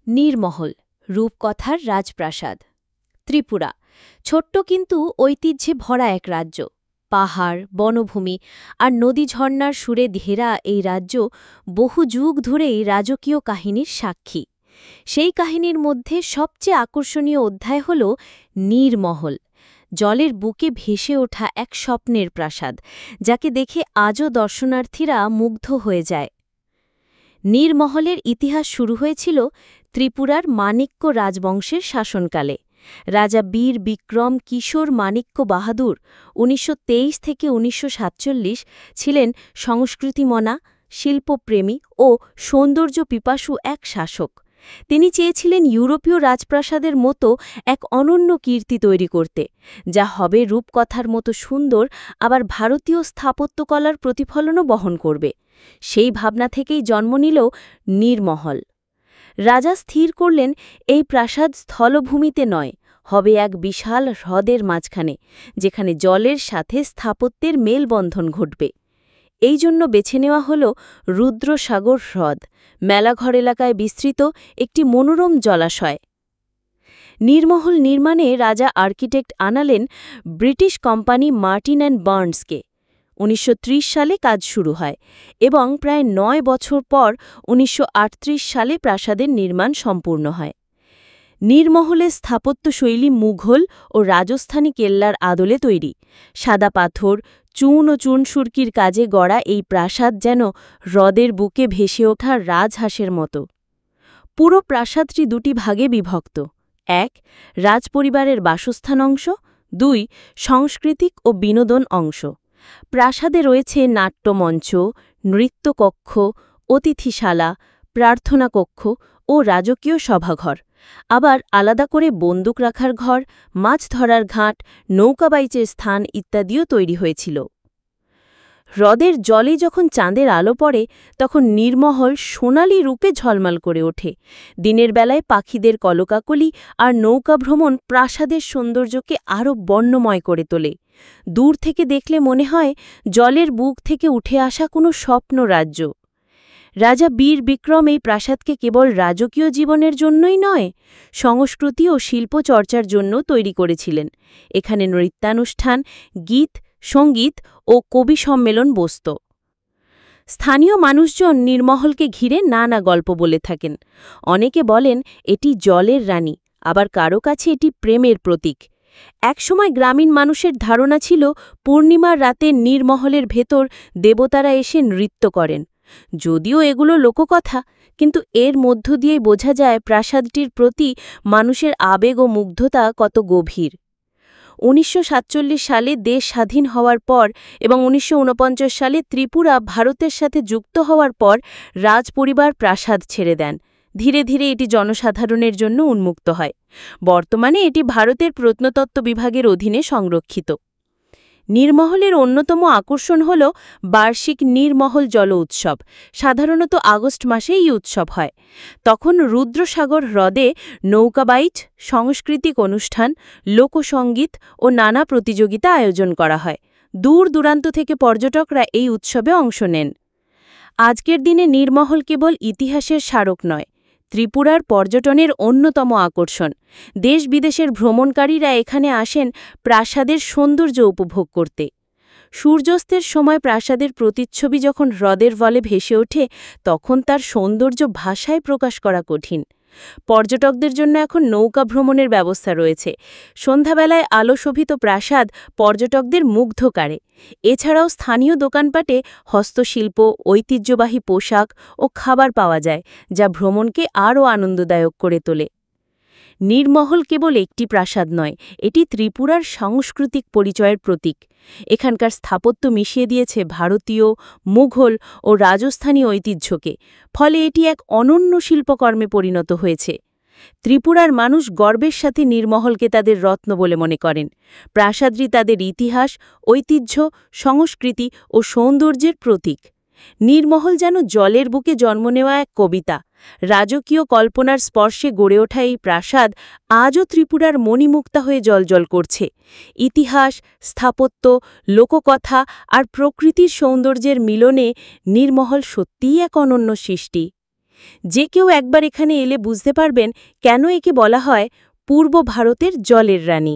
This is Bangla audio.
নীরমহল, রূপকথার রাজপ্রাসাদ। ত্রিপুরা ছোট্ট কিন্তু ঐতিহ্যে ভরা এক রাজ্য। পাহাড়, বনভূমি আর নদী ঝর্ণার সুরে ঘেরা এই রাজ্য বহু যুগ ধরেই রাজকীয় কাহিনীর সাক্ষী। সেই কাহিনীর মধ্যে সবচেয়ে আকর্ষণীয় অধ্যায় হল নীরমহল, জলের বুকে ভেসে ওঠা এক স্বপ্নের প্রাসাদ, যাকে দেখে আজও দর্শনার্থীরা মুগ্ধ হয়ে যায়। নীরমহলের ইতিহাস শুরু হয়েছিল ত্রিপুরার মাণিক্য রাজবংশের শাসনকালে। রাজা বীর বিক্রম কিশোর মাণিক্য বাহাদুর ১৯২৩ থেকে ১৯৪৭ ছিলেন সংস্কৃতিমনা, শিল্পপ্রেমী ও সৌন্দর্য পিপাসু এক শাসক। তিনি চেয়েছিলেন ইউরোপীয় রাজপ্রাসাদের মতো এক অনন্য কীর্তি তৈরি করতে, যা হবে রূপকথার মতো সুন্দর, আবার ভারতীয় স্থাপত্যকলার প্রতিফলনও বহন করবে। সেই ভাবনা থেকেই জন্ম নিল নীরমহল। রাজা স্থির করলেন এই প্রাসাদ স্থলভূমিতে নয়, হবে এক বিশাল হ্রদের মাঝখানে, যেখানে জলের সাথে স্থাপত্যের মেলবন্ধন ঘটবে। এই জন্য বেছে নেওয়া হল রুদ্রসাগর হ্রদ, মেলাঘর এলাকায় বিস্তৃত একটি মনোরম জলাশয়। নীরমহল নির্মাণে রাজা আর্কিটেক্ট আনালেন ব্রিটিশ কোম্পানি মার্টিন অ্যান্ড বার্নসকে। ১৯৩০ সালে কাজ শুরু হয় এবং প্রায় ৯ বছর পর ১৯৩৮ সালে প্রাসাদের নির্মাণ সম্পূর্ণ হয়। নীরমহলের স্থাপত্যশৈলী মুঘল ও রাজস্থানী কেল্লার আদলে তৈরি। সাদা পাথর, চুন ও চুনসুরকির কাজে গড়া এই প্রাসাদ যেন হ্রদের বুকে ভেসে ওঠা রাজহাঁসের মতো। পুরো প্রাসাদটি দুটি ভাগে বিভক্ত: ১. রাজপরিবারের বাসস্থান অংশ, ২. সাংস্কৃতিক ও বিনোদন অংশ। প্রাসাদে রয়েছে নাট্যমঞ্চ, নৃত্যকক্ষ, অতিথিশালা, প্রার্থনা কক্ষ ও রাজকীয় সভাঘর। আবার আলাদা করে বন্দুক রাখার ঘর, মাছ ধরার ঘাট, নৌকাবাইচের স্থান ইত্যাদিও তৈরি হয়েছিল। হ্রদের জলে যখন চাঁদের আলো পড়ে, তখন নীরমহল সোনালি রূপে ঝলমল করে ওঠে। দিনের বেলায় পাখিদের কলকাকলি আর নৌকা ভ্রমণ প্রাসাদের সৌন্দর্যকে আরও বর্ণময় করে তোলে। দূর থেকে দেখলে মনে হয় জলের বুক থেকে উঠে আসা কোনো স্বপ্ন রাজ্য। রাজা বীর বিক্রম এই প্রাসাদকে কেবল রাজকীয় জীবনের জন্যই নয়, সংস্কৃতি ও শিল্প চর্চার জন্য তৈরি করেছিলেন। এখানে নৃত্যানুষ্ঠান, গীত, সঙ্গীত ও কবি সম্মেলন বসত। স্থানীয় মানুষজন নীরমহলকে ঘিরে নানা গল্প বলে থাকেন। অনেকে বলেন এটি জলের রানী, আবার কারো কাছে এটি প্রেমের প্রতীক। একসময় গ্রামীণ মানুষের ধারণা ছিল পূর্ণিমার রাতে নীরমহলের ভেতর দেবতারা এসে নৃত্য করেন। যদিও এগুলো লোককথা, কিন্তু এর মধ্য দিয়েই বোঝা যায় প্রাসাদটির প্রতি মানুষের আবেগ ও মুগ্ধতা কত গভীর। ১৯৪৭ সালে দেশ স্বাধীন হওয়ার পর এবং ১৯৪৯ সালে ত্রিপুরা ভারতের সাথে যুক্ত হওয়ার পর রাজপরিবার প্রাসাদ ছেড়ে দেন। ধীরে ধীরে এটি জনসাধারণের জন্য উন্মুক্ত হয়। বর্তমানে এটি ভারতের প্রত্নতত্ত্ব বিভাগের অধীনে সংরক্ষিত। নীরমহলের অন্যতম আকর্ষণ হল বার্ষিক নীরমহল জল উৎসব। সাধারণত আগস্ট মাসে এই উৎসব হয়। তখন রুদ্রসাগর হ্রদে নৌকাবাইচ, সাংস্কৃতিক অনুষ্ঠান, লোকসঙ্গীত ও নানা প্রতিযোগিতা আয়োজন করা হয়। দূর দূরান্ত থেকে পর্যটকরা এই উৎসবে অংশ নেন। আজকের দিনে নীরমহল কেবল ইতিহাসের স্মারক নয়, ত্রিপুরার পর্যটনের অন্যতম আকর্ষণ। দেশ বিদেশের ভ্রমণকারীরা এখানে আসেন প্রাসাদের সৌন্দর্য উপভোগ করতে। সূর্যাস্তের সময় প্রাসাদের প্রতিচ্ছবি যখন হ্রদের জলে ভেসে ওঠে, তখন তার সৌন্দর্য ভাষায় প্রকাশ করা কঠিন। পর্যটকদের জন্য এখন নৌকা ভ্রমণের ব্যবস্থা রয়েছে। সন্ধ্যাবেলায় আলোশোভিত প্রাসাদ পর্যটকদের মুগ্ধ করে। এছাড়াও স্থানীয় দোকানপাটে হস্তশিল্প, ঐতিহ্যবাহী পোশাক ও খাবার পাওয়া যায়, যা ভ্রমণকে আরও আনন্দদায়ক করে তোলে। নীরমহল কেবল একটি প্রাসাদ নয়, এটি ত্রিপুরার সাংস্কৃতিক পরিচয়ের প্রতীক। এখানকার স্থাপত্য মিশিয়ে দিয়েছে ভারতীয়, মুঘল ও রাজস্থানী ঐতিহ্যকে, ফলে এটি এক অনন্য শিল্পকর্মে পরিণত হয়েছে। ত্রিপুরার মানুষ গর্বের সাথে নীরমহলকে তাদের রত্ন বলে মনে করেন। প্রাসাদটি তাদের ইতিহাস, ঐতিহ্য, সংস্কৃতি ও সৌন্দর্যের প্রতীক। নীরমহল যেন জলের বুকে জন্ম নেওয়া এক কবিতা। রাজকীয় কল্পনার স্পর্শে গড়ে ওঠা এই প্রাসাদ আজও ত্রিপুরার মণিমুক্তা হয়ে জ্বলজ্বল করছে। ইতিহাস, স্থাপত্য, লোককথা আর প্রকৃতির সৌন্দর্যের মিলনে নীরমহল সত্যিই এক অনন্য সৃষ্টি। যে কেউ একবার এখানে এলে বুঝতে পারবেন কেন একে বলা হয় পূর্ব ভারতের জলের রানী।